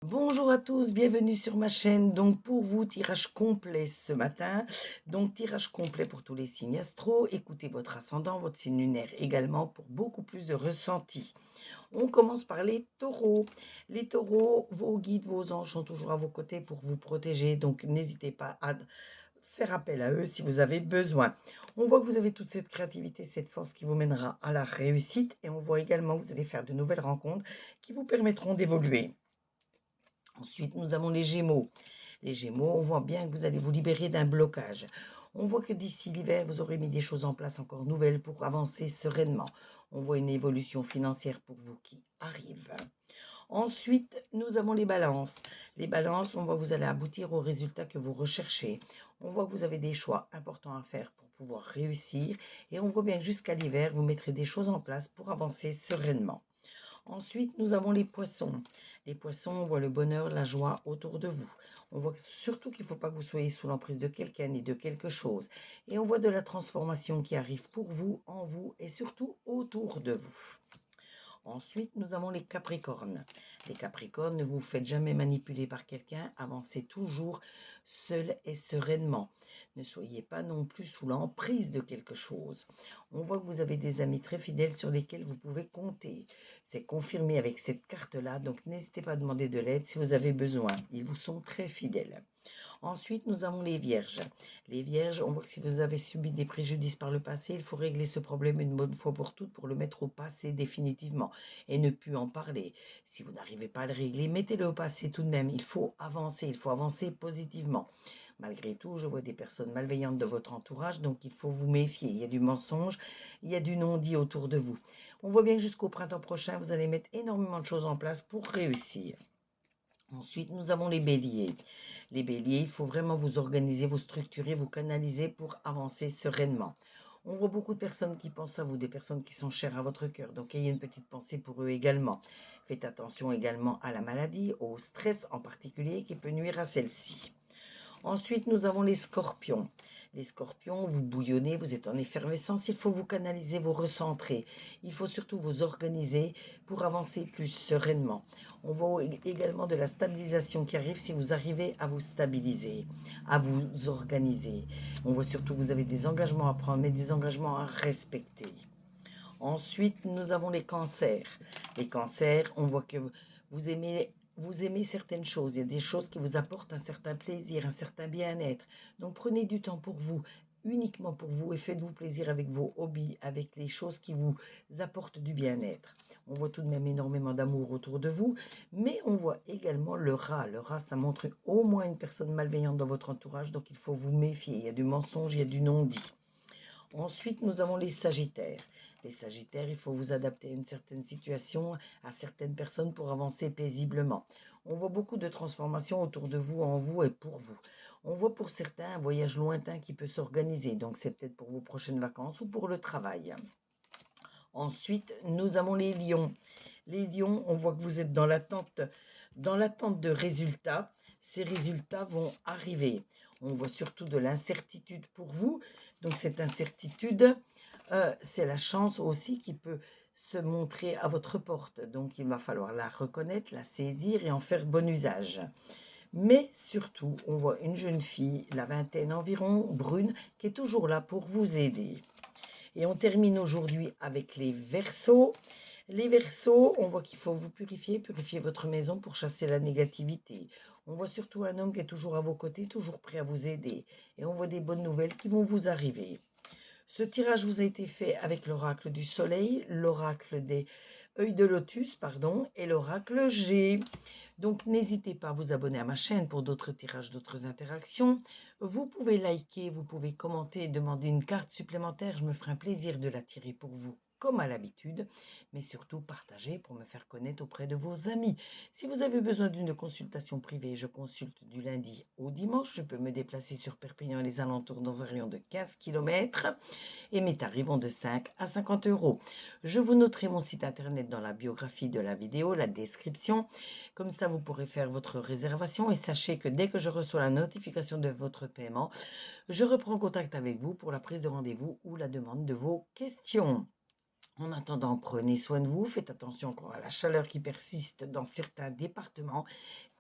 Bonjour à tous, bienvenue sur ma chaîne. Donc pour vous, tirage complet ce matin. Donc tirage complet pour tous les signes astro. Écoutez votre ascendant, votre signe lunaire également pour beaucoup plus de ressenti. On commence par les taureaux. Les taureaux, vos guides, vos anges sont toujours à vos côtés pour vous protéger. Donc n'hésitez pas à faire appel à eux si vous avez besoin. On voit que vous avez toute cette créativité, cette force qui vous mènera à la réussite. Et on voit également que vous allez faire de nouvelles rencontres qui vous permettront d'évoluer. Ensuite, nous avons les Gémeaux. Les Gémeaux, on voit bien que vous allez vous libérer d'un blocage. On voit que d'ici l'hiver, vous aurez mis des choses en place encore nouvelles pour avancer sereinement. On voit une évolution financière pour vous qui arrive. Ensuite, nous avons les balances. Les balances, on voit que vous allez aboutir au résultat que vous recherchez. On voit que vous avez des choix importants à faire pour pouvoir réussir. Et on voit bien que jusqu'à l'hiver, vous mettrez des choses en place pour avancer sereinement. Ensuite, nous avons les poissons. Les poissons, on voit le bonheur, la joie autour de vous. On voit surtout qu'il ne faut pas que vous soyez sous l'emprise de quelqu'un ni de quelque chose. Et on voit de la transformation qui arrive pour vous, en vous et surtout autour de vous. Ensuite, nous avons les Capricornes. Les Capricornes, ne vous faites jamais manipuler par quelqu'un, avancez toujours seul et sereinement. Ne soyez pas non plus sous l'emprise de quelque chose. On voit que vous avez des amis très fidèles sur lesquels vous pouvez compter. C'est confirmé avec cette carte-là, donc n'hésitez pas à demander de l'aide si vous avez besoin. Ils vous sont très fidèles. Ensuite, nous avons les vierges. Les vierges, on voit que si vous avez subi des préjudices par le passé, il faut régler ce problème une bonne fois pour toutes pour le mettre au passé définitivement et ne plus en parler. Si vous n'arrivez pas à le régler, mettez-le au passé tout de même. Il faut avancer positivement. Malgré tout, je vois des personnes malveillantes de votre entourage, donc il faut vous méfier. Il y a du mensonge, il y a du non-dit autour de vous. On voit bien que jusqu'au printemps prochain, vous allez mettre énormément de choses en place pour réussir. Ensuite, nous avons les béliers. Les béliers, il faut vraiment vous organiser, vous structurer, vous canaliser pour avancer sereinement. On voit beaucoup de personnes qui pensent à vous, des personnes qui sont chères à votre cœur. Donc, ayez une petite pensée pour eux également. Faites attention également à la maladie, au stress en particulier qui peut nuire à celle-ci. Ensuite, nous avons les scorpions. Les scorpions, vous bouillonnez, vous êtes en effervescence, il faut vous canaliser, vous recentrer. Il faut surtout vous organiser pour avancer plus sereinement. On voit également de la stabilisation qui arrive si vous arrivez à vous stabiliser, à vous organiser. On voit surtout que vous avez des engagements à prendre, mais des engagements à respecter. Ensuite, nous avons les cancers. Les cancers, on voit que vous aimez certaines choses. Il y a des choses qui vous apportent un certain plaisir, un certain bien-être. Donc, prenez du temps pour vous, uniquement pour vous, et faites-vous plaisir avec vos hobbies, avec les choses qui vous apportent du bien-être. On voit tout de même énormément d'amour autour de vous, mais on voit également le rat. Le rat, ça montre au moins une personne malveillante dans votre entourage, donc il faut vous méfier. Il y a du mensonge, il y a du non-dit. Ensuite, nous avons les sagittaires. Les sagittaires, il faut vous adapter à une certaine situation, à certaines personnes pour avancer paisiblement. On voit beaucoup de transformations autour de vous, en vous et pour vous. On voit pour certains un voyage lointain qui peut s'organiser, donc c'est peut-être pour vos prochaines vacances ou pour le travail. Ensuite, nous avons les lions. Les lions, on voit que vous êtes dans l'attente de résultats. Ces résultats vont arriver. On voit surtout de l'incertitude pour vous. Donc cette incertitude, c'est la chance aussi qui peut se montrer à votre porte. Donc il va falloir la reconnaître, la saisir et en faire bon usage. Mais surtout, on voit une jeune fille, la vingtaine environ, brune, qui est toujours là pour vous aider. Et on termine aujourd'hui avec les Verseaux. Les Verseaux, on voit qu'il faut vous purifier votre maison pour chasser la négativité. On voit surtout un homme qui est toujours à vos côtés, toujours prêt à vous aider. Et on voit des bonnes nouvelles qui vont vous arriver. Ce tirage vous a été fait avec l'oracle du soleil, l'oracle des œils de lotus, pardon, et l'oracle G. Donc n'hésitez pas à vous abonner à ma chaîne pour d'autres tirages, d'autres interactions. Vous pouvez liker, vous pouvez commenter et demander une carte supplémentaire. Je me ferai un plaisir de la tirer pour vous comme à l'habitude, mais surtout partager pour me faire connaître auprès de vos amis. Si vous avez besoin d'une consultation privée, je consulte du lundi au dimanche. Je peux me déplacer sur Perpignan et les alentours dans un rayon de 15 km et mes tarifs vont de 5 à 50 euros. Je vous noterai mon site internet dans la biographie de la vidéo, la description. Comme ça, vous pourrez faire votre réservation et sachez que dès que je reçois la notification de votre paiement, je reprends contact avec vous pour la prise de rendez-vous ou la demande de vos questions. En attendant, prenez soin de vous, faites attention encore à la chaleur qui persiste dans certains départements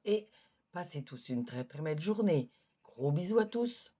et passez tous une très, très belle journée. Gros bisous à tous.